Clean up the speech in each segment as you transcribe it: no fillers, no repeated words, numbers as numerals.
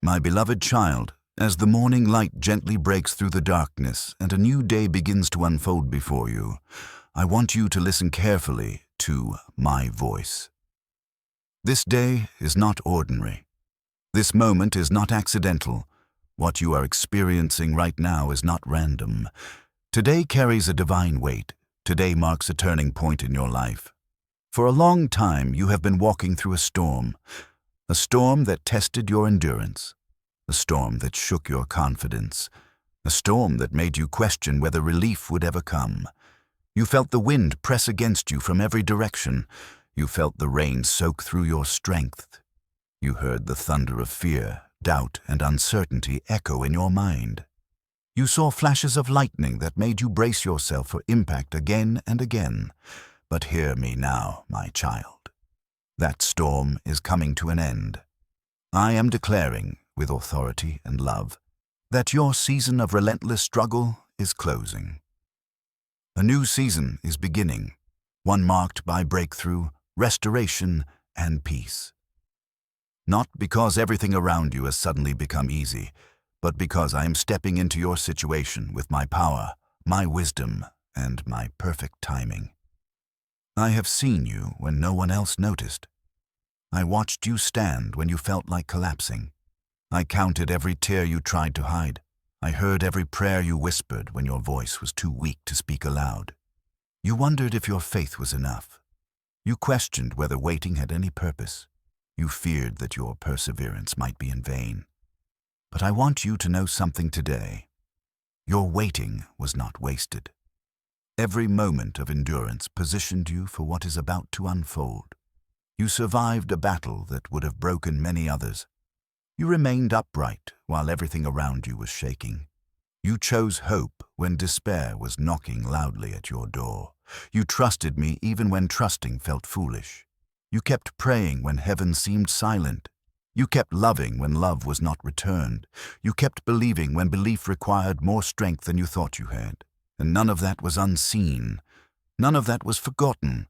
My beloved child, as the morning light gently breaks through the darkness and a new day begins to unfold before you, I want you to listen carefully to my voice. This day is not ordinary. This moment is not accidental. What you are experiencing right now is not random. Today carries a divine weight. Today marks a turning point in your life. For a long time, you have been walking through a storm that tested your endurance, a storm that shook your confidence, a storm that made you question whether relief would ever come. You felt the wind press against you from every direction. You felt the rain soak through your strength. You heard the thunder of fear, doubt, and uncertainty echo in your mind. You saw flashes of lightning that made you brace yourself for impact again and again. But hear me now, my child. That storm is coming to an end. I am declaring, with authority and love, that your season of relentless struggle is closing. A new season is beginning, one marked by breakthrough, restoration, and peace. Not because everything around you has suddenly become easy, but because I am stepping into your situation with my power, my wisdom, and my perfect timing. I have seen you when no one else noticed. I watched you stand when you felt like collapsing. I counted every tear you tried to hide. I heard every prayer you whispered when your voice was too weak to speak aloud. You wondered if your faith was enough. You questioned whether waiting had any purpose. You feared that your perseverance might be in vain. But I want you to know something today. Your waiting was not wasted. Every moment of endurance positioned you for what is about to unfold. You survived a battle that would have broken many others. You remained upright while everything around you was shaking. You chose hope when despair was knocking loudly at your door. You trusted me even when trusting felt foolish. You kept praying when heaven seemed silent. You kept loving when love was not returned. You kept believing when belief required more strength than you thought you had. And none of that was unseen. None of that was forgotten.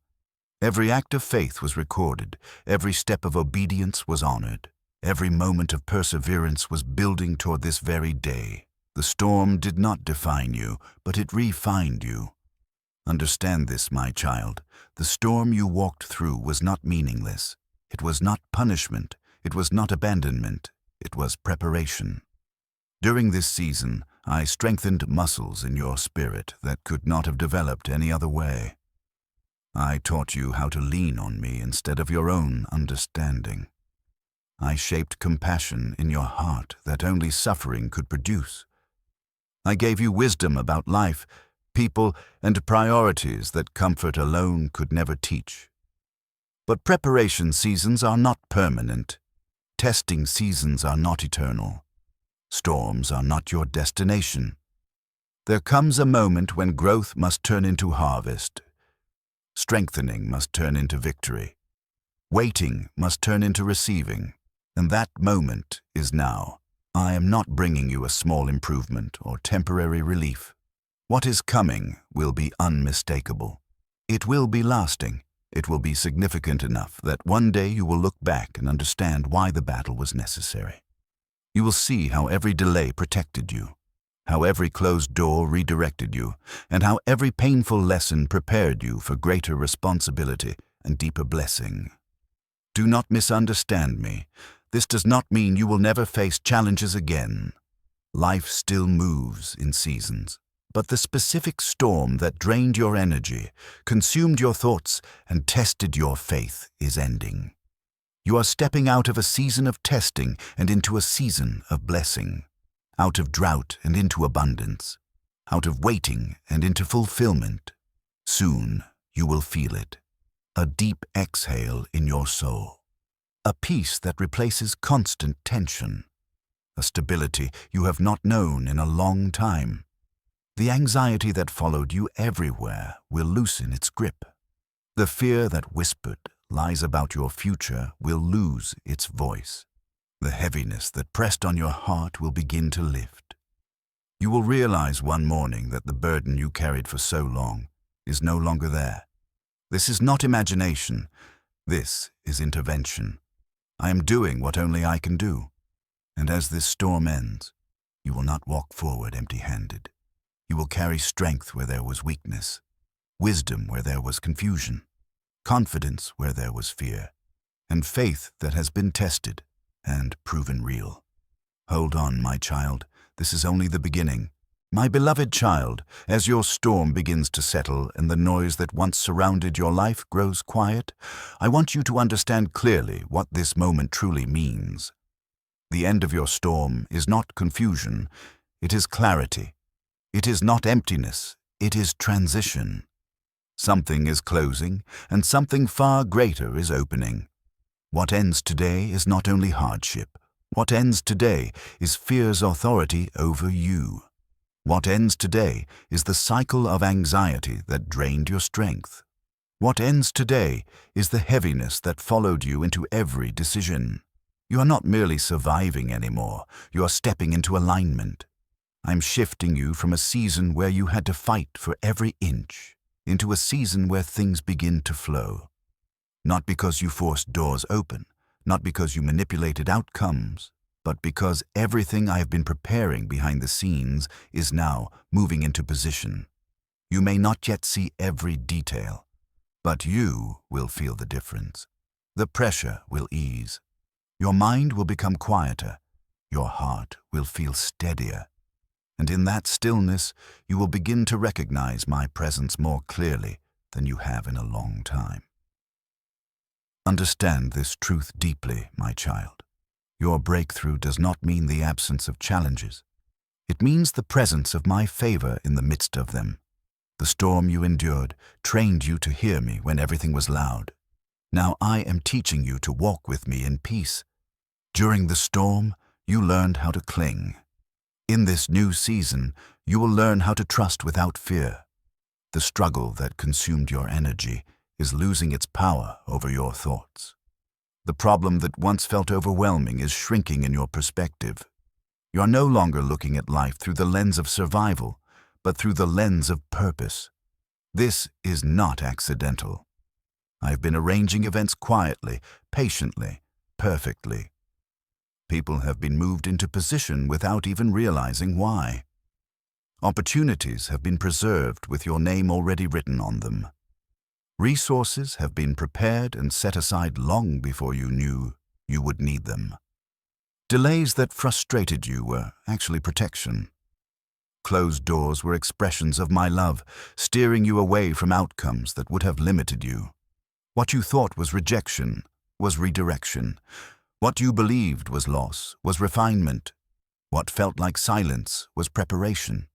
Every act of faith was recorded. Every step of obedience was honored. Every moment of perseverance was building toward this very day. The storm did not define you, but it refined you. Understand this, my child. The storm you walked through was not meaningless. It was not punishment. It was not abandonment. It was preparation. During this season, I strengthened muscles in your spirit that could not have developed any other way. I taught you how to lean on me instead of your own understanding. I shaped compassion in your heart that only suffering could produce. I gave you wisdom about life, people, and priorities that comfort alone could never teach. But preparation seasons are not permanent. Testing seasons are not eternal. Storms are not your destination. There comes a moment when growth must turn into harvest. Strengthening must turn into victory. Waiting must turn into receiving. And that moment is now. I am not bringing you a small improvement or temporary relief. What is coming will be unmistakable. It will be lasting. It will be significant enough that one day you will look back and understand why the battle was necessary. You will see how every delay protected you, how every closed door redirected you, and how every painful lesson prepared you for greater responsibility and deeper blessing. Do not misunderstand me. This does not mean you will never face challenges again. Life still moves in seasons. But the specific storm that drained your energy, consumed your thoughts, and tested your faith is ending. You are stepping out of a season of testing and into a season of blessing, out of drought and into abundance, out of waiting and into fulfillment. Soon you will feel it, a deep exhale in your soul, a peace that replaces constant tension, a stability you have not known in a long time. The anxiety that followed you everywhere will loosen its grip. The fear that whispered lies about your future will lose its voice. The heaviness that pressed on your heart will begin to lift. You will realize one morning that the burden you carried for so long is no longer there. This is not imagination. This is intervention. I am doing what only I can do. And as this storm ends, you will not walk forward empty-handed. You will carry strength where there was weakness, wisdom where there was confusion, confidence where there was fear, and faith that has been tested and proven real. Hold on, my child. This is only the beginning. My beloved child, as your storm begins to settle and the noise that once surrounded your life grows quiet, I want you to understand clearly what this moment truly means. The end of your storm is not confusion, it is clarity. It is not emptiness, it is transition. Something is closing, and something far greater is opening. What ends today is not only hardship. What ends today is fear's authority over you. What ends today is the cycle of anxiety that drained your strength. What ends today is the heaviness that followed you into every decision. You are not merely surviving anymore, you are stepping into alignment. I'm shifting you from a season where you had to fight for every inch into a season where things begin to flow. Not because you forced doors open, not because you manipulated outcomes, but because everything I have been preparing behind the scenes is now moving into position. You may not yet see every detail, but you will feel the difference. The pressure will ease. Your mind will become quieter. Your heart will feel steadier. And in that stillness, you will begin to recognize my presence more clearly than you have in a long time. Understand this truth deeply, my child. Your breakthrough does not mean the absence of challenges. It means the presence of my favor in the midst of them. The storm you endured trained you to hear me when everything was loud. Now I am teaching you to walk with me in peace. During the storm, you learned how to cling. In this new season, you will learn how to trust without fear. The struggle that consumed your energy is losing its power over your thoughts. The problem that once felt overwhelming is shrinking in your perspective. You are no longer looking at life through the lens of survival, but through the lens of purpose. This is not accidental. I've been arranging events quietly, patiently, perfectly. People have been moved into position without even realizing why. Opportunities have been preserved with your name already written on them. Resources have been prepared and set aside long before you knew you would need them. Delays that frustrated you were actually protection. Closed doors were expressions of my love, steering you away from outcomes that would have limited you. What you thought was rejection was redirection. What you believed was loss was refinement. What felt like silence was preparation.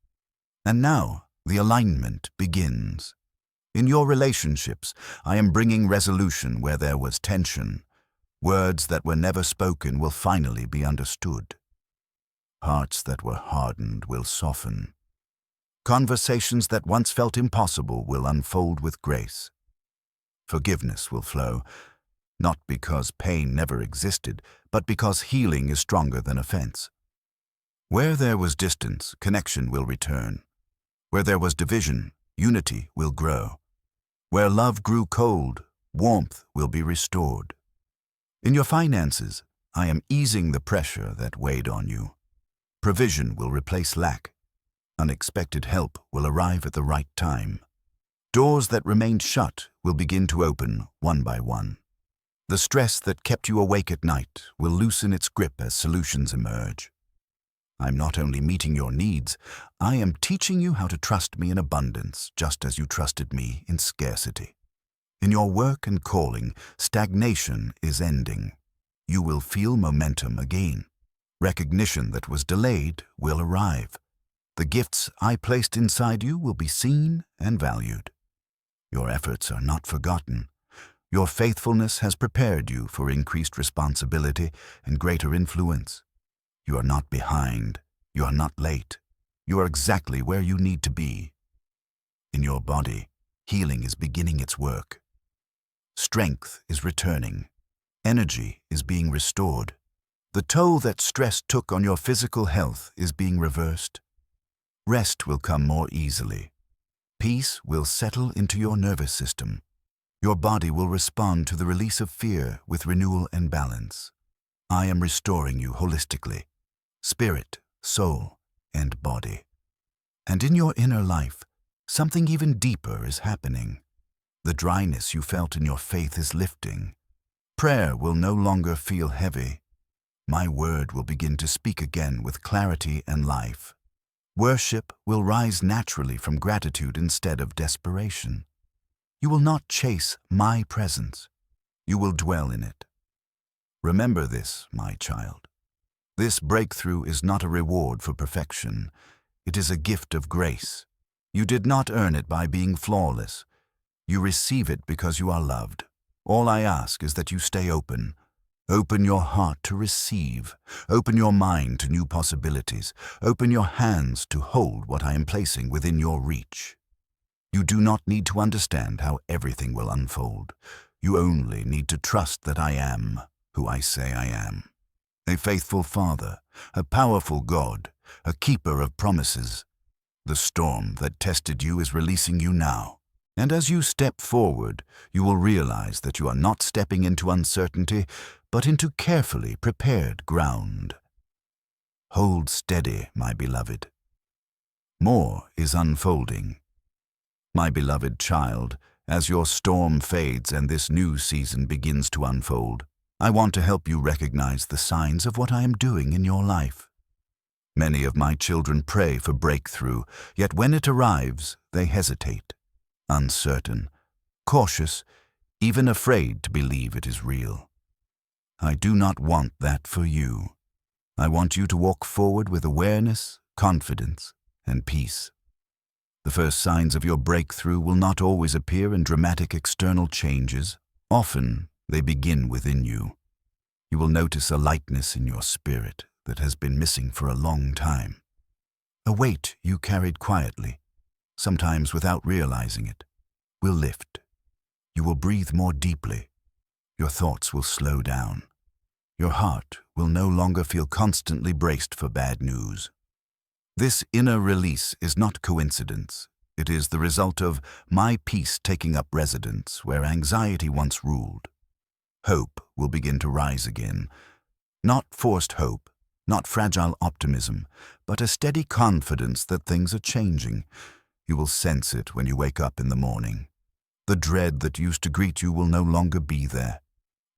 And now the alignment begins. In your relationships, I am bringing resolution where there was tension. Words that were never spoken will finally be understood. Hearts that were hardened will soften. Conversations that once felt impossible will unfold with grace. Forgiveness will flow, not because pain never existed, but because healing is stronger than offense. Where there was distance, connection will return. Where there was division, unity will grow. Where love grew cold, warmth will be restored. In your finances, I am easing the pressure that weighed on you. Provision will replace lack. Unexpected help will arrive at the right time. Doors that remained shut will begin to open one by one. The stress that kept you awake at night will loosen its grip as solutions emerge. I'm not only meeting your needs, I am teaching you how to trust me in abundance, just as you trusted me in scarcity. In your work and calling, stagnation is ending. You will feel momentum again. Recognition that was delayed will arrive. The gifts I placed inside you will be seen and valued. Your efforts are not forgotten. Your faithfulness has prepared you for increased responsibility and greater influence. You are not behind. You are not late. You are exactly where you need to be. In your body, healing is beginning its work. Strength is returning. Energy is being restored. The toll that stress took on your physical health is being reversed. Rest will come more easily. Peace will settle into your nervous system. Your body will respond to the release of fear with renewal and balance. I am restoring you holistically. spirit, soul, and body. And in your inner life, something even deeper is happening. The dryness you felt in your faith is lifting. Prayer will no longer feel heavy. My word will begin to speak again with clarity and life. Worship will rise naturally from gratitude instead of desperation. You will not chase my presence. You will dwell in it. Remember this, my child. This breakthrough is not a reward for perfection. It is a gift of grace. You did not earn it by being flawless. You receive it because you are loved. All I ask is that you stay open. Open your heart to receive. Open your mind to new possibilities. Open your hands to hold what I am placing within your reach. You do not need to understand how everything will unfold. You only need to trust that I am who I say I am. A faithful Father, a powerful God, a keeper of promises. The storm that tested you is releasing you now. And as you step forward, you will realize that you are not stepping into uncertainty, but into carefully prepared ground. Hold steady, my beloved. More is unfolding. My beloved child, as your storm fades and this new season begins to unfold, I want to help you recognize the signs of what I am doing in your life. Many of my children pray for breakthrough, yet when it arrives, they hesitate, uncertain, cautious, even afraid to believe it is real. I do not want that for you. I want you to walk forward with awareness, confidence, and peace. The first signs of your breakthrough will not always appear in dramatic external changes. Often, they begin within you. You will notice a lightness in your spirit that has been missing for a long time. A weight you carried quietly, sometimes without realizing it, will lift. You will breathe more deeply. Your thoughts will slow down. Your heart will no longer feel constantly braced for bad news. This inner release is not coincidence. It is the result of my peace taking up residence where anxiety once ruled. Hope will begin to rise again. Not forced hope, not fragile optimism, but a steady confidence that things are changing. You will sense it when you wake up in the morning. The dread that used to greet you will no longer be there.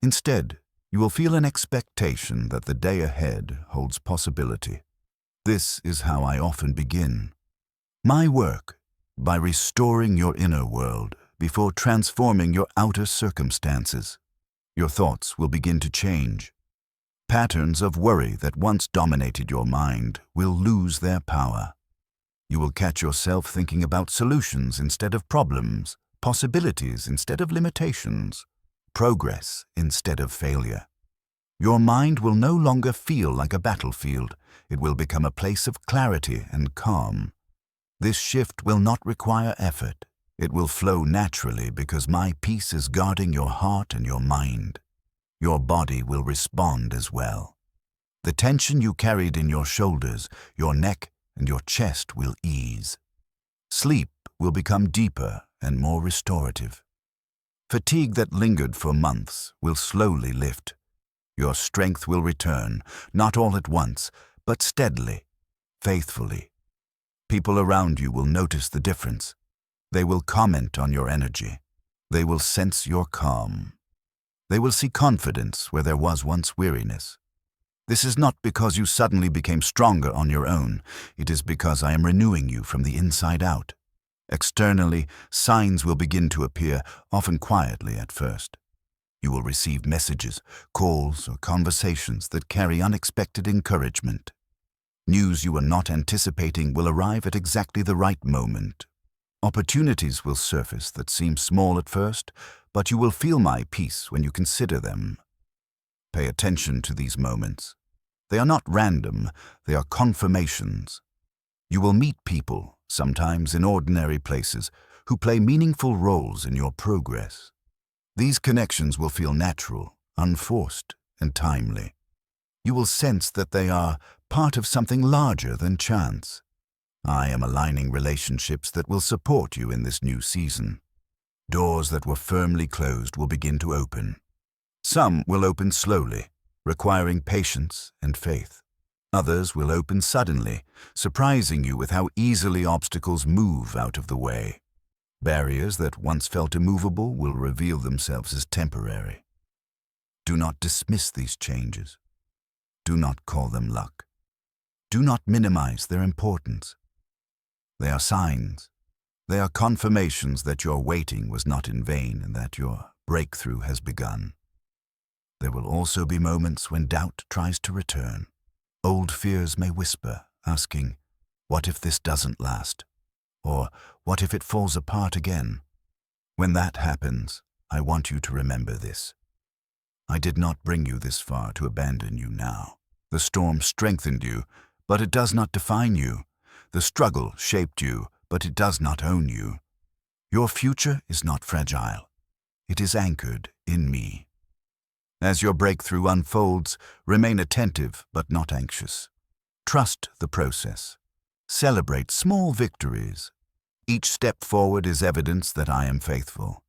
Instead, you will feel an expectation that the day ahead holds possibility. This is how I often begin my work, by restoring your inner world before transforming your outer circumstances. Your thoughts will begin to change. Patterns of worry that once dominated your mind will lose their power. You will catch yourself thinking about solutions instead of problems, possibilities instead of limitations, progress instead of failure. Your mind will no longer feel like a battlefield. It will become a place of clarity and calm. This shift will not require effort. It will flow naturally because my peace is guarding your heart and your mind. Your body will respond as well. The tension you carried in your shoulders, your neck, and your chest will ease. Sleep will become deeper and more restorative. Fatigue that lingered for months will slowly lift. Your strength will return, not all at once, but steadily, faithfully. People around you will notice the difference. They will comment on your energy. They will sense your calm. They will see confidence where there was once weariness. This is not because you suddenly became stronger on your own. It is because I am renewing you from the inside out. Externally, signs will begin to appear, often quietly at first. You will receive messages, calls, or conversations that carry unexpected encouragement. News you are not anticipating will arrive at exactly the right moment. Opportunities will surface that seem small at first, but you will feel my peace when you consider them. Pay attention to these moments. They are not random, they are confirmations. You will meet people, sometimes in ordinary places, who play meaningful roles in your progress. These connections will feel natural, unforced, and timely. You will sense that they are part of something larger than chance. I am aligning relationships that will support you in this new season. Doors that were firmly closed will begin to open. Some will open slowly, requiring patience and faith. Others will open suddenly, surprising you with how easily obstacles move out of the way. Barriers that once felt immovable will reveal themselves as temporary. Do not dismiss these changes. Do not call them luck. Do not minimize their importance. They are signs. They are confirmations that your waiting was not in vain and that your breakthrough has begun. There will also be moments when doubt tries to return. Old fears may whisper, asking, "What if this doesn't last?" Or, "What if it falls apart again?" When that happens, I want you to remember this. I did not bring you this far to abandon you now. The storm strengthened you, but it does not define you. The struggle shaped you, but it does not own you. Your future is not fragile. It is anchored in me. As your breakthrough unfolds, remain attentive but not anxious. Trust the process. Celebrate small victories. Each step forward is evidence that I am faithful.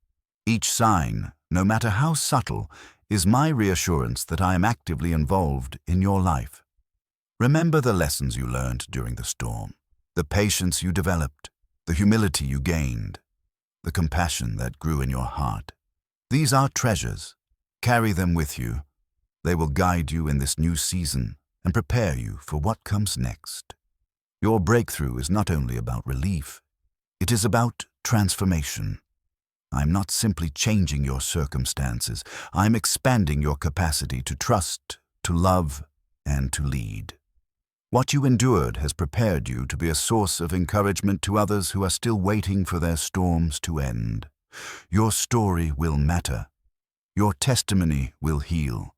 Each sign, no matter how subtle, is my reassurance that I am actively involved in your life. Remember the lessons you learned during the storm, the patience you developed, the humility you gained, the compassion that grew in your heart. These are treasures. Carry them with you. They will guide you in this new season and prepare you for what comes next. Your breakthrough is not only about relief, it is about transformation. I'm not simply changing your circumstances. I'm expanding your capacity to trust, to love, and to lead. What you endured has prepared you to be a source of encouragement to others who are still waiting for their storms to end. Your story will matter. Your testimony will heal.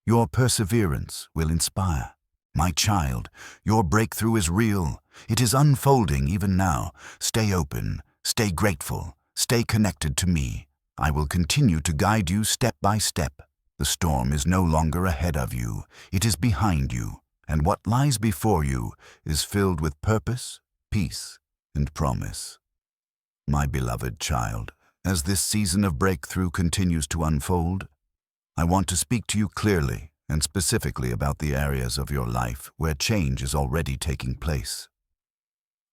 Your perseverance will inspire. My child, your breakthrough is real. It is unfolding even now. Stay open, stay grateful, stay connected to me. I will continue to guide you step by step. The storm is no longer ahead of you. It is behind you, and what lies before you is filled with purpose, peace, and promise. My beloved child, as this season of breakthrough continues to unfold, I want to speak to you clearly and specifically about the areas of your life where change is already taking place.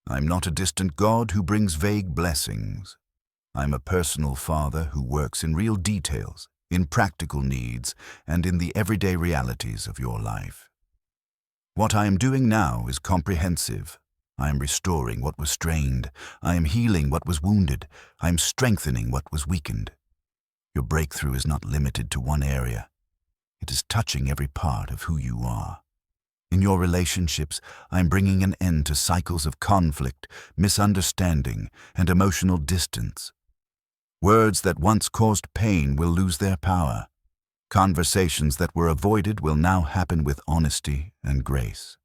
I'm not a distant God who brings vague blessings. I'm a personal Father who works in real details, in practical needs, and in the everyday realities of your life. What I am doing now is comprehensive. I am restoring what was strained. I am healing what was wounded. I am strengthening what was weakened. Your breakthrough is not limited to one area. It is touching every part of who you are. In your relationships, I am bringing an end to cycles of conflict, misunderstanding, and emotional distance. Words that once caused pain will lose their power. Conversations that were avoided will now happen with honesty and grace.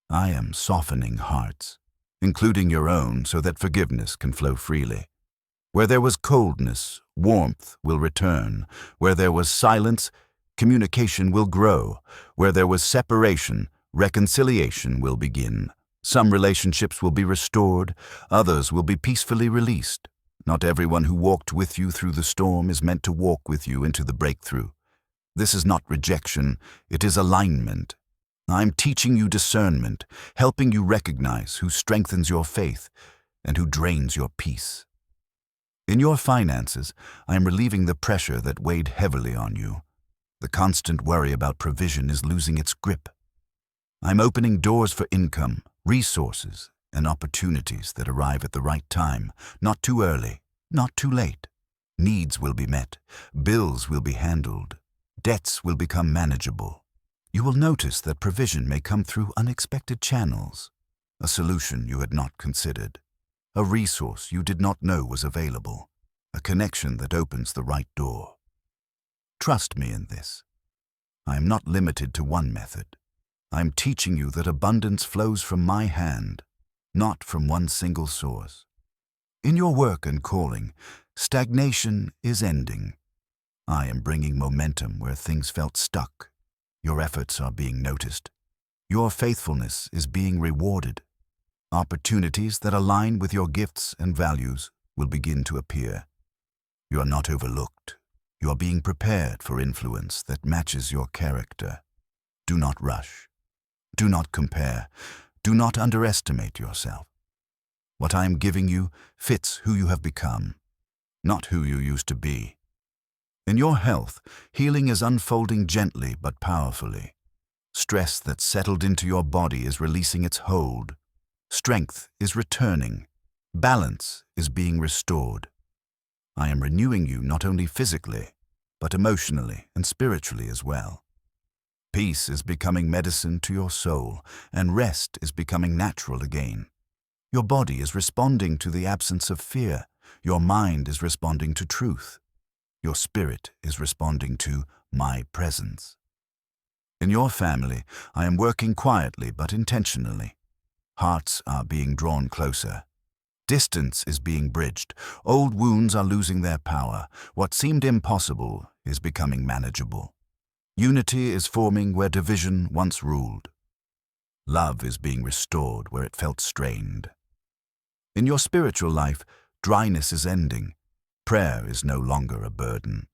I am softening hearts, including your own, so that forgiveness can flow freely. Where there was coldness, warmth will return. Where there was silence, communication will grow. Where there was separation, reconciliation will begin. Some relationships will be restored, others will be peacefully released. Not everyone who walked with you through the storm is meant to walk with you into the breakthrough. This is not rejection, it is alignment. I'm teaching you discernment, helping you recognize who strengthens your faith and who drains your peace. In your finances, I am relieving the pressure that weighed heavily on you. The constant worry about provision is losing its grip. I'm opening doors for income, resources, and opportunities that arrive at the right time, not too early, not too late. Needs will be met, bills will be handled, debts will become manageable. You will notice that provision may come through unexpected channels, a solution you had not considered, a resource you did not know was available, a connection that opens the right door. Trust me in this. I am not limited to one method. I am teaching you that abundance flows from my hand, not from one single source. In your work and calling, stagnation is ending. I am bringing momentum where things felt stuck. Your efforts are being noticed. Your faithfulness is being rewarded. Opportunities that align with your gifts and values will begin to appear. You are not overlooked. You are being prepared for influence that matches your character. Do not rush. Do not compare. Do not underestimate yourself. What I am giving you fits who you have become, not who you used to be. In your health, healing is unfolding gently but powerfully. Stress that settled into your body is releasing its hold. Strength is returning. Balance is being restored. I am renewing you not only physically, but emotionally and spiritually as well. Peace is becoming medicine to your soul, and rest is becoming natural again. Your body is responding to the absence of fear. Your mind is responding to truth. Your spirit is responding to my presence. In your family, I am working quietly but intentionally. Hearts are being drawn closer. Distance is being bridged. Old wounds are losing their power. What seemed impossible is becoming manageable. Unity is forming where division once ruled. Love is being restored where it felt strained. In your spiritual life, dryness is ending. Prayer is no longer a burden.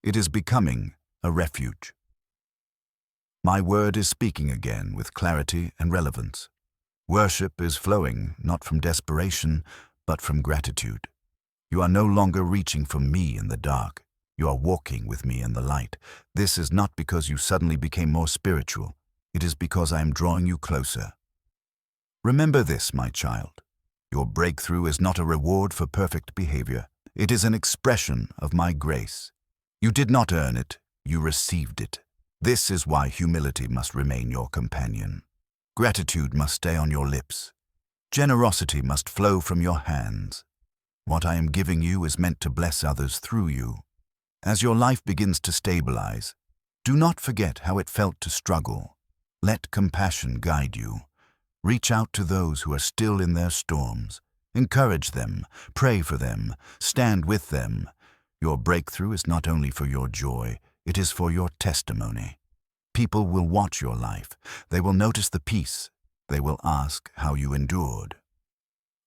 It is becoming a refuge. My word is speaking again with clarity and relevance. Worship is flowing not from desperation, but from gratitude. You are no longer reaching for me in the dark. You are walking with me in the light. This is not because you suddenly became more spiritual. It is because I am drawing you closer. Remember this, my child. Your breakthrough is not a reward for perfect behavior. It is an expression of my grace. You did not earn it, you received it. This is why humility must remain your companion. Gratitude must stay on your lips. Generosity must flow from your hands. What I am giving you is meant to bless others through you. As your life begins to stabilize, do not forget how it felt to struggle. Let compassion guide you. Reach out to those who are still in their storms. Encourage them, pray for them, stand with them. Your breakthrough is not only for your joy, it is for your testimony. People will watch your life. They will notice the peace. They will ask how you endured.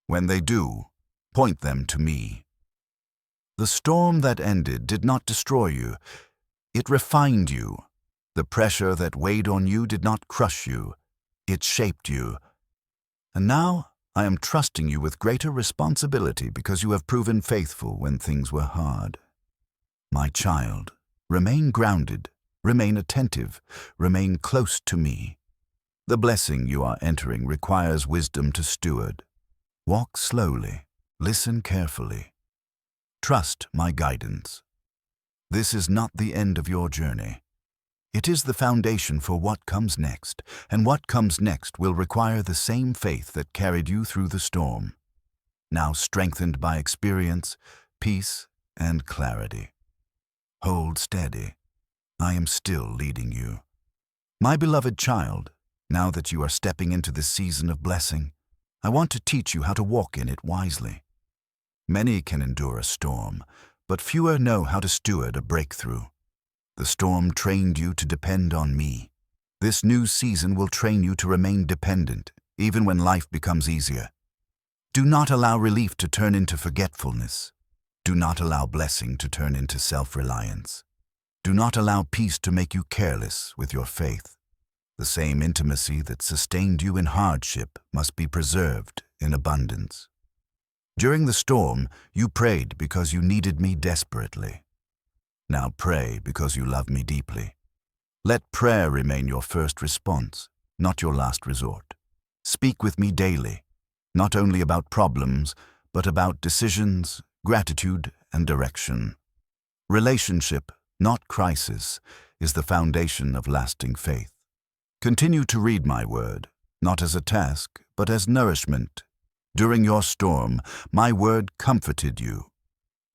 When they do, point them to me. The storm that ended did not destroy you. It refined you. The pressure that weighed on you did not crush you. It shaped you. And now I am trusting you with greater responsibility because you have proven faithful when things were hard. My child, remain grounded. Remain attentive, remain close to me. The blessing you are entering requires wisdom to steward. Walk slowly, listen carefully. Trust my guidance. This is not the end of your journey. It is the foundation for what comes next, and what comes next will require the same faith that carried you through the storm, now strengthened by experience, peace, and clarity. Hold steady. I am still leading you. My beloved child, now that you are stepping into this season of blessing, I want to teach you how to walk in it wisely. Many can endure a storm, but fewer know how to steward a breakthrough. The storm trained you to depend on me. This new season will train you to remain dependent, even when life becomes easier. Do not allow relief to turn into forgetfulness. Do not allow blessing to turn into self-reliance. Do not allow peace to make you careless with your faith. The same intimacy that sustained you in hardship must be preserved in abundance. During the storm, you prayed because you needed me desperately. Now pray because you love me deeply. Let prayer remain your first response, not your last resort. Speak with me daily, not only about problems, but about decisions, gratitude, and direction. Relationship, not crisis, is the foundation of lasting faith. Continue to read my word, not as a task, but as nourishment. During your storm, my word comforted you.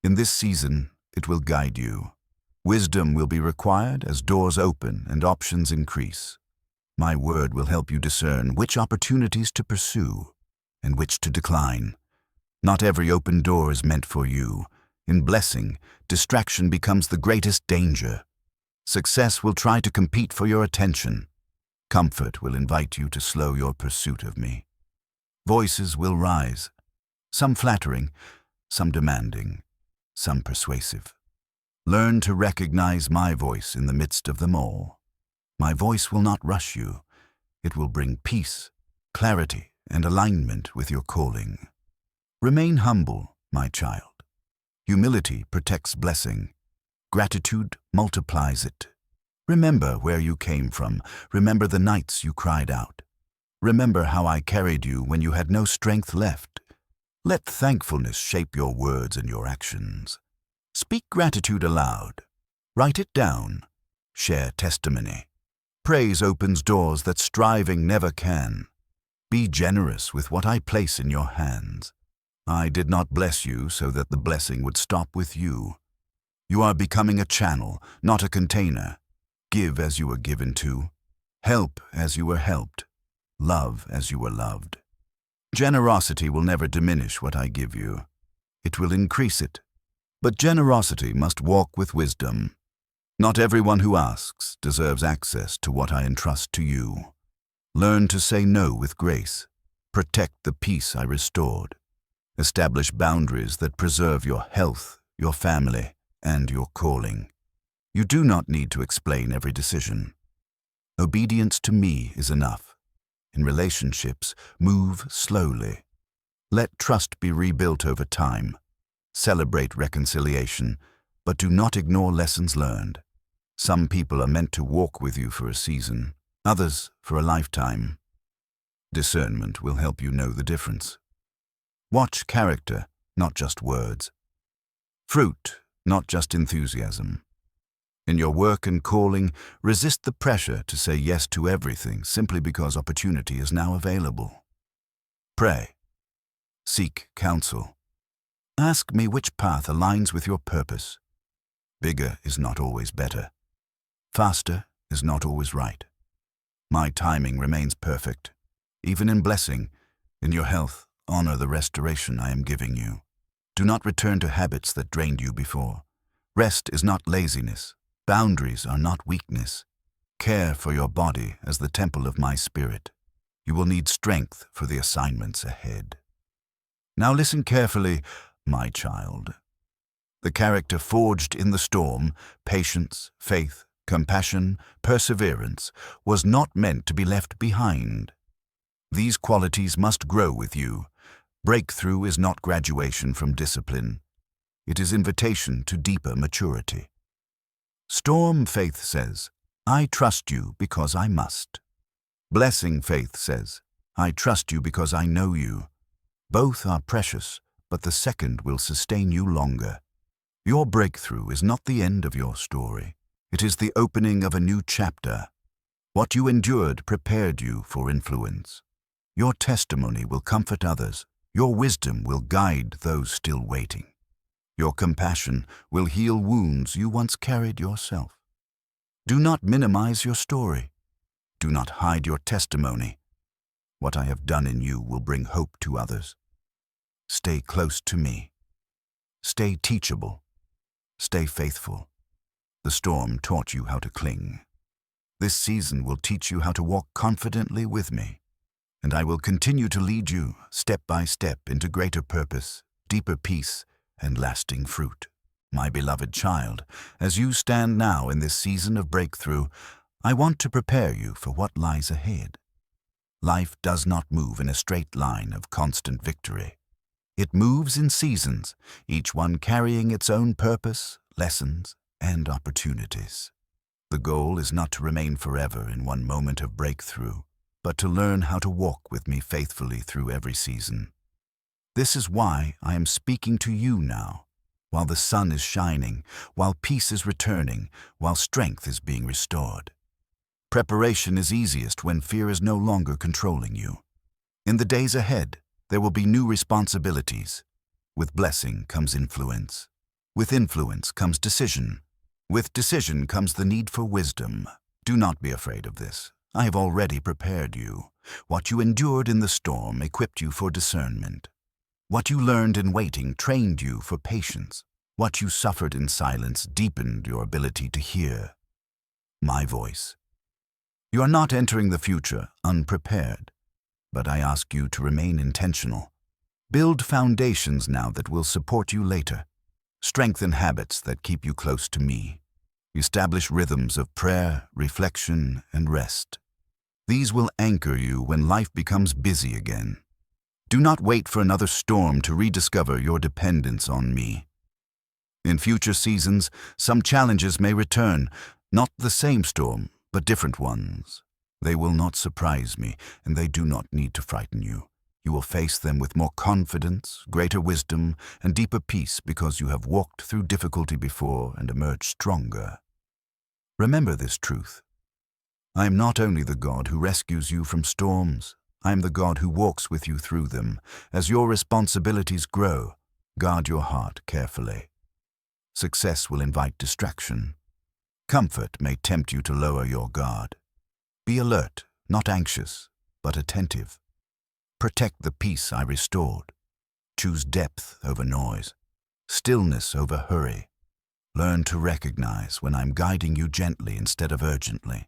In this season, it will guide you. Wisdom will be required as doors open and options increase. My word will help you discern which opportunities to pursue and which to decline. Not every open door is meant for you. In blessing, distraction becomes the greatest danger. Success will try to compete for your attention. Comfort will invite you to slow your pursuit of me. Voices will rise, some flattering, some demanding, some persuasive. Learn to recognize my voice in the midst of them all. My voice will not rush you. It will bring peace, clarity, and alignment with your calling. Remain humble, my child. Humility protects blessing. Gratitude multiplies it. Remember where you came from. Remember the nights you cried out. Remember how I carried you when you had no strength left. Let thankfulness shape your words and your actions. Speak gratitude aloud. Write it down. Share testimony. Praise opens doors that striving never can. Be generous with what I place in your hands. I did not bless you so that the blessing would stop with you. You are becoming a channel, not a container. Give as you were given to. Help as you were helped. Love as you were loved. Generosity will never diminish what I give you. It will increase it. But generosity must walk with wisdom. Not everyone who asks deserves access to what I entrust to you. Learn to say no with grace. Protect the peace I restored. Establish boundaries that preserve your health, your family, and your calling. You do not need to explain every decision. Obedience to me is enough. In relationships, move slowly. Let trust be rebuilt over time. Celebrate reconciliation, but do not ignore lessons learned. Some people are meant to walk with you for a season, others for a lifetime. Discernment will help you know the difference. Watch character, not just words. Fruit, not just enthusiasm. In your work and calling, resist the pressure to say yes to everything simply because opportunity is now available. Pray. Seek counsel. Ask me which path aligns with your purpose. Bigger is not always better. Faster is not always right. My timing remains perfect. Even in blessing, in your health, honor the restoration I am giving you. Do not return to habits that drained you before. Rest is not laziness. Boundaries are not weakness. Care for your body as the temple of my spirit. You will need strength for the assignments ahead. Now listen carefully, my child. The character forged in the storm, patience, faith, compassion, perseverance, was not meant to be left behind. These qualities must grow with you. Breakthrough is not graduation from discipline. It is invitation to deeper maturity. Storm faith says, I trust you because I must. Blessing faith says, I trust you because I know you. Both are precious, but the second will sustain you longer. Your breakthrough is not the end of your story. It is the opening of a new chapter. What you endured prepared you for influence. Your testimony will comfort others. Your wisdom will guide those still waiting. Your compassion will heal wounds you once carried yourself. Do not minimize your story. Do not hide your testimony. What I have done in you will bring hope to others. Stay close to me. Stay teachable. Stay faithful. The storm taught you how to cling. This season will teach you how to walk confidently with me, and I will continue to lead you step by step into greater purpose, deeper peace, and lasting fruit. My beloved child, as you stand now in this season of breakthrough, I want to prepare you for what lies ahead. Life does not move in a straight line of constant victory. It moves in seasons, each one carrying its own purpose, lessons, and opportunities. The goal is not to remain forever in one moment of breakthrough, but to learn how to walk with me faithfully through every season. This is why I am speaking to you now, while the sun is shining, while peace is returning, while strength is being restored. Preparation is easiest when fear is no longer controlling you. In the days ahead, there will be new responsibilities. With blessing comes influence. With influence comes decision. With decision comes the need for wisdom. Do not be afraid of this. I have already prepared you. What you endured in the storm equipped you for discernment. What you learned in waiting trained you for patience. What you suffered in silence deepened your ability to hear my voice. You are not entering the future unprepared, but I ask you to remain intentional. Build foundations now that will support you later. Strengthen habits that keep you close to me. Establish rhythms of prayer, reflection, and rest. These will anchor you when life becomes busy again. Do not wait for another storm to rediscover your dependence on me. In future seasons, some challenges may return, not the same storm, but different ones. They will not surprise me, and they do not need to frighten you. You will face them with more confidence, greater wisdom, and deeper peace because you have walked through difficulty before and emerged stronger. Remember this truth. I am not only the God who rescues you from storms, I am the God who walks with you through them. As your responsibilities grow, guard your heart carefully. Success will invite distraction. Comfort may tempt you to lower your guard. Be alert, not anxious, but attentive. Protect the peace I restored. Choose depth over noise, stillness over hurry. Learn to recognize when I'm guiding you gently instead of urgently.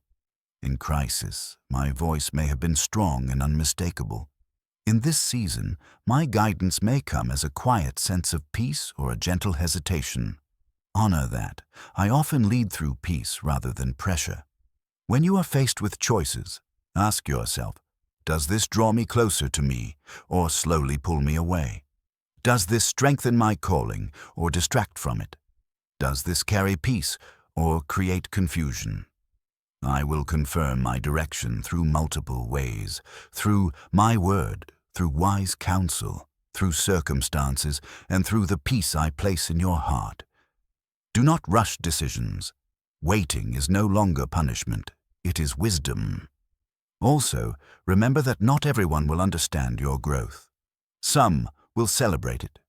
In crisis, my voice may have been strong and unmistakable. In this season, my guidance may come as a quiet sense of peace or a gentle hesitation. Honor that. I often lead through peace rather than pressure. When you are faced with choices, ask yourself, does this draw me closer to me or slowly pull me away? Does this strengthen my calling or distract from it? Does this carry peace or create confusion? I will confirm my direction through multiple ways, through my word, through wise counsel, through circumstances, and through the peace I place in your heart. Do not rush decisions. Waiting is no longer punishment, it is wisdom. Also, remember that not everyone will understand your growth. Some will celebrate it.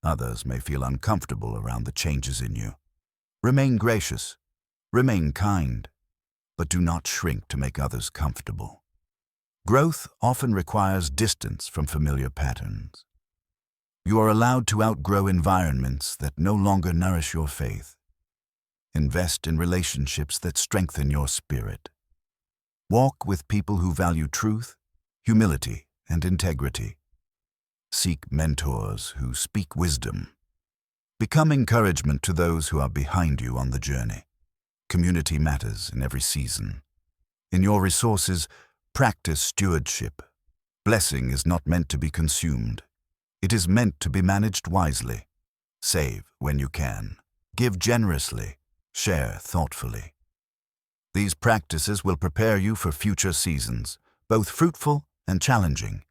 Others may feel uncomfortable around the changes in you. Remain gracious, remain kind, but do not shrink to make others comfortable. Growth often requires distance from familiar patterns. You are allowed to outgrow environments that no longer nourish your faith. Invest in relationships that strengthen your spirit. Walk with people who value truth, humility, and integrity. Seek mentors who speak wisdom. Become encouragement to those who are behind you on the journey. Community matters in every season. In your resources, practice stewardship. Blessing is not meant to be consumed. It is meant to be managed wisely. Save when you can. Give generously. Share thoughtfully. These practices will prepare you for future seasons, both fruitful and challenging.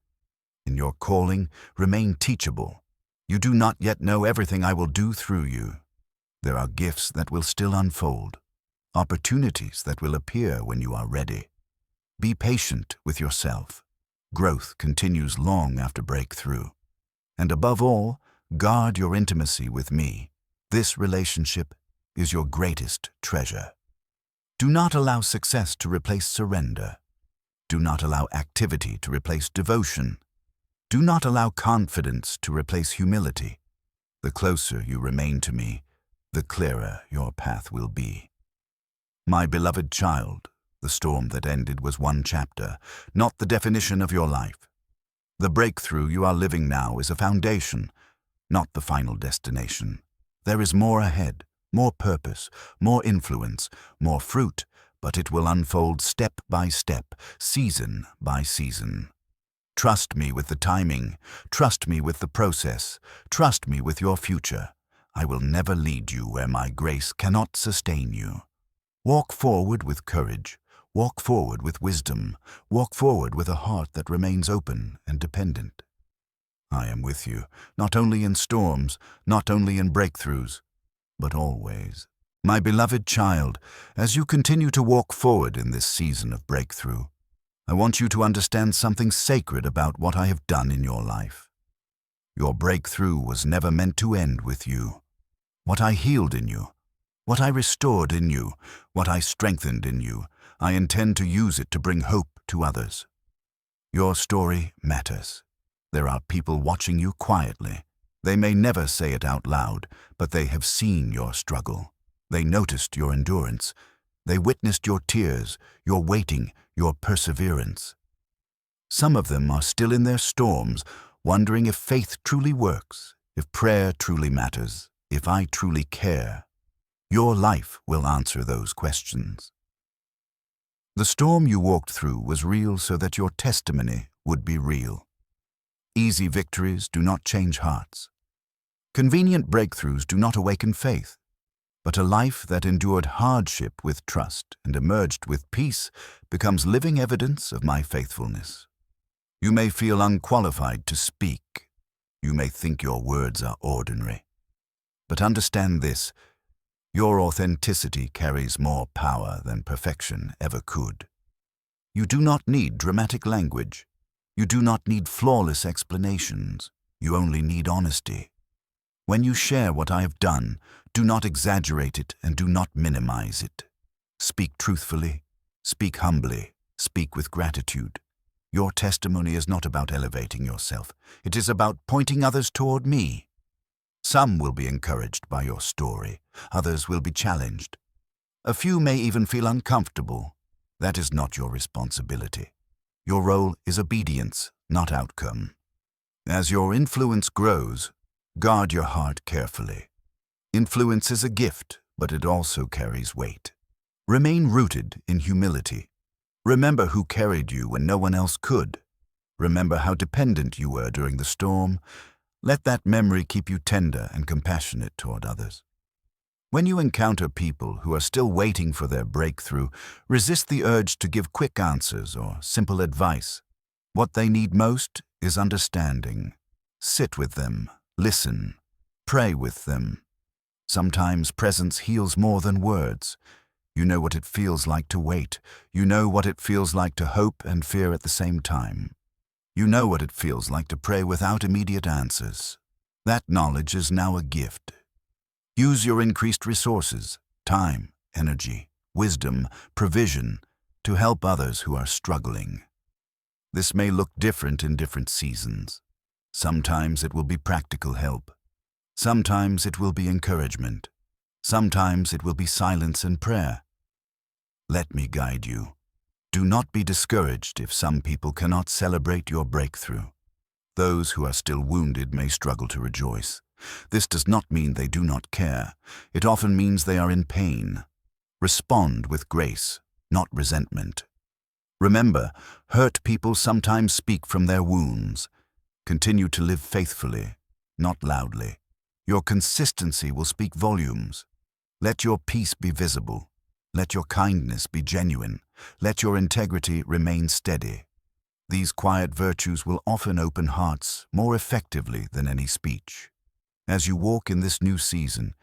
In your calling, remain teachable. You do not yet know everything I will do through you. There are gifts that will still unfold, opportunities that will appear when you are ready. Be patient with yourself. Growth continues long after breakthrough. And above all, guard your intimacy with me. This relationship is your greatest treasure. Do not allow success to replace surrender. Do not allow activity to replace devotion. Do not allow confidence to replace humility. The closer you remain to me, the clearer your path will be. My beloved child, the storm that ended was one chapter, not the definition of your life. The breakthrough you are living now is a foundation, not the final destination. There is more ahead, more purpose, more influence, more fruit, but it will unfold step by step, season by season. Trust me with the timing. Trust me with the process. Trust me with your future. I will never lead you where my grace cannot sustain you. Walk forward with courage. Walk forward with wisdom. Walk forward with a heart that remains open and dependent. I am with you, not only in storms, not only in breakthroughs, but always. My beloved child, as you continue to walk forward in this season of breakthrough, I want you to understand something sacred about what I have done in your life. Your breakthrough was never meant to end with you. What I healed in you, what I restored in you, what I strengthened in you, I intend to use it to bring hope to others. Your story matters. There are people watching you quietly. They may never say it out loud, but they have seen your struggle. They noticed your endurance. They witnessed your tears, your waiting, your perseverance. Some of them are still in their storms, wondering if faith truly works, if prayer truly matters, if I truly care. Your life will answer those questions. The storm you walked through was real so that your testimony would be real. Easy victories do not change hearts. Convenient breakthroughs do not awaken faith. But a life that endured hardship with trust and emerged with peace becomes living evidence of my faithfulness. You may feel unqualified to speak. You may think your words are ordinary. But understand this: your authenticity carries more power than perfection ever could. You do not need dramatic language. You do not need flawless explanations. You only need honesty. When you share what I have done, do not exaggerate it and do not minimize it. Speak truthfully, speak humbly, speak with gratitude. Your testimony is not about elevating yourself. It is about pointing others toward me. Some will be encouraged by your story. Others will be challenged. A few may even feel uncomfortable. That is not your responsibility. Your role is obedience, not outcome. As your influence grows, guard your heart carefully. Influence is a gift, but it also carries weight. Remain rooted in humility. Remember who carried you when no one else could. Remember how dependent you were during the storm. Let that memory keep you tender and compassionate toward others. When you encounter people who are still waiting for their breakthrough, resist the urge to give quick answers or simple advice. What they need most is understanding. Sit with them, listen, pray with them. Sometimes presence heals more than words. You know what it feels like to wait. You know what it feels like to hope and fear at the same time. You know what it feels like to pray without immediate answers. That knowledge is now a gift. Use your increased resources, time, energy, wisdom, provision, to help others who are struggling. This may look different in different seasons. Sometimes it will be practical help. Sometimes it will be encouragement. Sometimes it will be silence and prayer. Let me guide you. Do not be discouraged if some people cannot celebrate your breakthrough. Those who are still wounded may struggle to rejoice. This does not mean they do not care. It often means they are in pain. Respond with grace, not resentment. Remember, hurt people sometimes speak from their wounds. Continue to live faithfully, not loudly. Your consistency will speak volumes. Let your peace be visible. Let your kindness be genuine. Let your integrity remain steady. These quiet virtues will often open hearts more effectively than any speech. As you walk in this new season,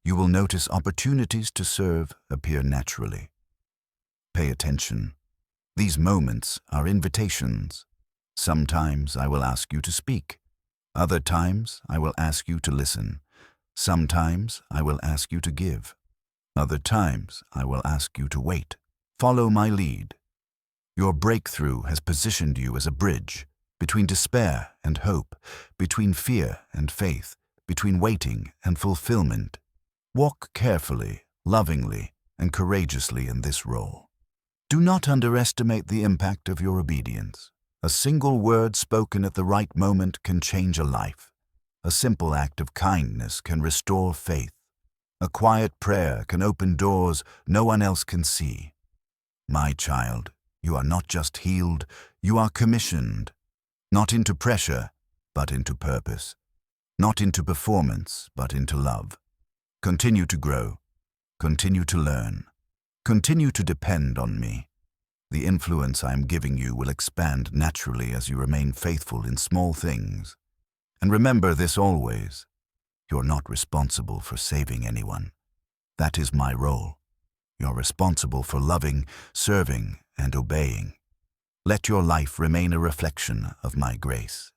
you will notice opportunities to serve appear naturally. Pay attention. These moments are invitations. Sometimes I will ask you to speak. Other times I will ask you to listen. Sometimes I will ask you to give. Other times I will ask you to wait. Follow my lead. Your breakthrough has positioned you as a bridge between despair and hope, between fear and faith, between waiting and fulfillment. Walk carefully, lovingly, and courageously in this role. Do not underestimate the impact of your obedience. A single word spoken at the right moment can change a life. A simple act of kindness can restore faith. A quiet prayer can open doors no one else can see. My child, you are not just healed, you are commissioned. Not into pressure, but into purpose. Not into performance, but into love. Continue to grow. Continue to learn. Continue to depend on me. The influence I am giving you will expand naturally as you remain faithful in small things. And remember this always: you're not responsible for saving anyone. That is my role. You're responsible for loving, serving, and obeying. Let your life remain a reflection of my grace.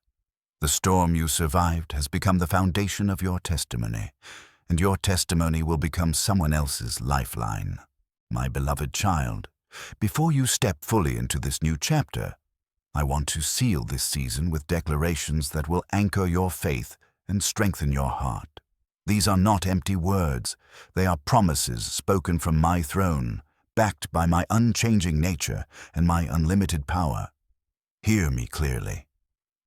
The storm you survived has become the foundation of your testimony, and your testimony will become someone else's lifeline. My beloved child, before you step fully into this new chapter, I want to seal this season with declarations that will anchor your faith and strengthen your heart. These are not empty words. They are promises spoken from my throne, backed by my unchanging nature and my unlimited power. Hear me clearly.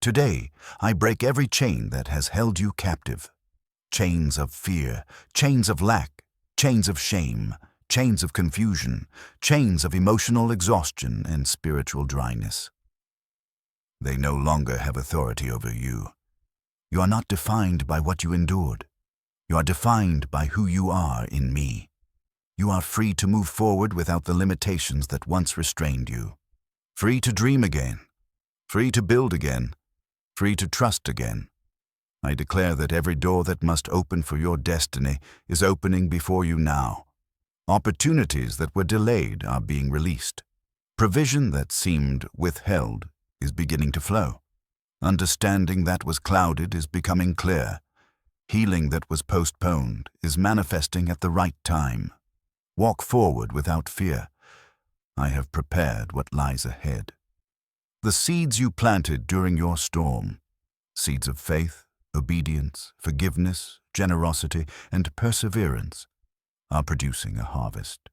Today, I break every chain that has held you captive. Chains of fear, chains of lack, chains of shame, chains of confusion, chains of emotional exhaustion and spiritual dryness. They no longer have authority over you. You are not defined by what you endured. You are defined by who you are in me. You are free to move forward without the limitations that once restrained you. Free to dream again. Free to build again. Free to trust again. I declare that every door that must open for your destiny is opening before you now. Opportunities that were delayed are being released. Provision that seemed withheld is beginning to flow. Understanding that was clouded is becoming clear. Healing that was postponed is manifesting at the right time. Walk forward without fear. I have prepared what lies ahead. The seeds you planted during your storm, seeds of faith, obedience, forgiveness, generosity, and perseverance, are producing a harvest.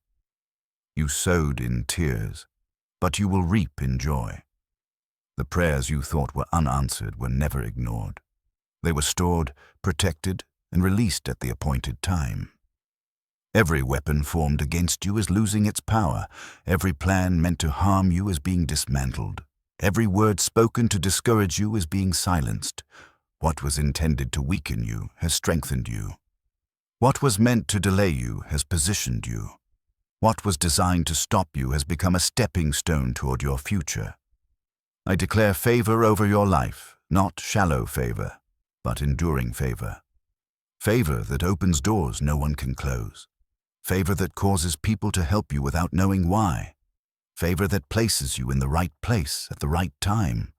You sowed in tears, but you will reap in joy. The prayers you thought were unanswered were never ignored. They were stored, protected, and released at the appointed time. Every weapon formed against you is losing its power. Every plan meant to harm you is being dismantled. Every word spoken to discourage you is being silenced. What was intended to weaken you has strengthened you. What was meant to delay you has positioned you. What was designed to stop you has become a stepping stone toward your future. I declare favor over your life, not shallow favor, but enduring favor. Favor that opens doors no one can close. Favor that causes people to help you without knowing why. Favor that places you in the right place at the right time.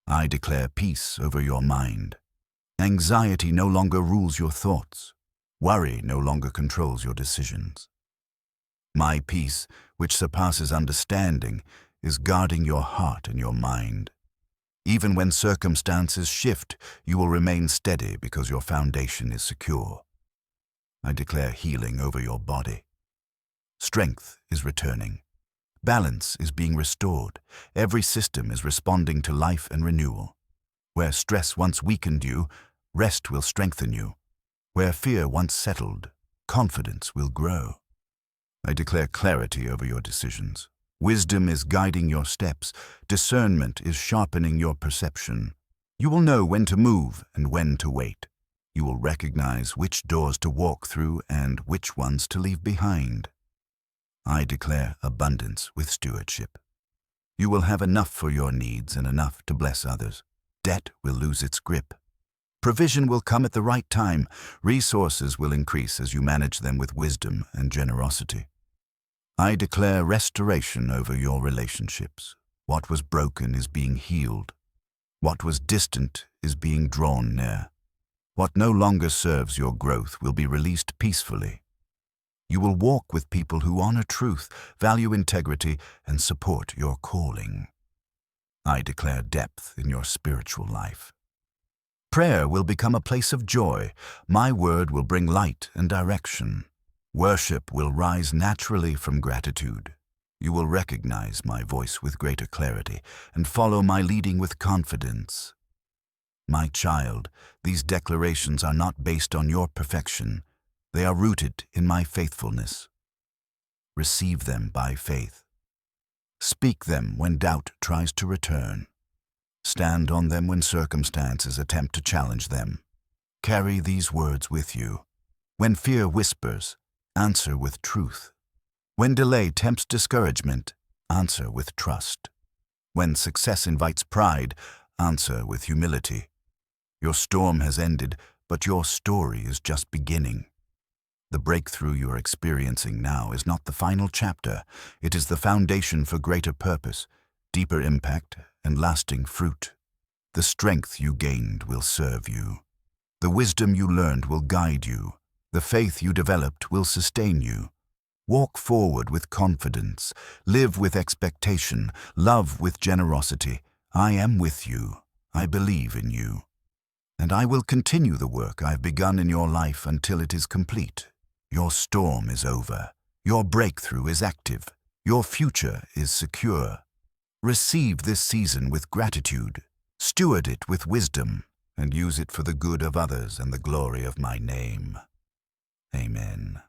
I declare peace over your mind. Anxiety no longer rules your thoughts. Worry no longer controls your decisions. My peace, which surpasses understanding, is guarding your heart and your mind. Even when circumstances shift, you will remain steady because your foundation is secure. I declare healing over your body. Strength is returning. Balance is being restored. Every system is responding to life and renewal. Where stress once weakened you, rest will strengthen you. Where fear once settled, confidence will grow. I declare clarity over your decisions. Wisdom is guiding your steps. Discernment is sharpening your perception. You will know when to move and when to wait. You will recognize which doors to walk through and which ones to leave behind. I declare abundance with stewardship. You will have enough for your needs and enough to bless others. Debt will lose its grip. Provision will come at the right time. Resources will increase as you manage them with wisdom and generosity. I declare restoration over your relationships. What was broken is being healed. What was distant is being drawn near. What no longer serves your growth will be released peacefully. You will walk with people who honor truth, value integrity, and support your calling. I declare depth in your spiritual life. Prayer will become a place of joy. My word will bring light and direction. Worship will rise naturally from gratitude. You will recognize my voice with greater clarity and follow my leading with confidence. My child, these declarations are not based on your perfection. They are rooted in my faithfulness. Receive them by faith. Speak them when doubt tries to return. Stand on them when circumstances attempt to challenge them. Carry these words with you. When fear whispers, answer with truth. When delay tempts discouragement, answer with trust. When success invites pride, answer with humility. Your storm has ended, but your story is just beginning. The breakthrough you are experiencing now is not the final chapter. It is the foundation for greater purpose, deeper impact, and lasting fruit. The strength you gained will serve you. The wisdom you learned will guide you. The faith you developed will sustain you. Walk forward with confidence. Live with expectation. Love with generosity. I am with you. I believe in you. And I will continue the work I've begun in your life until it is complete. Your storm is over. Your breakthrough is active. Your future is secure. Receive this season with gratitude. Steward it with wisdom, and use it for the good of others and the glory of my name. Amen.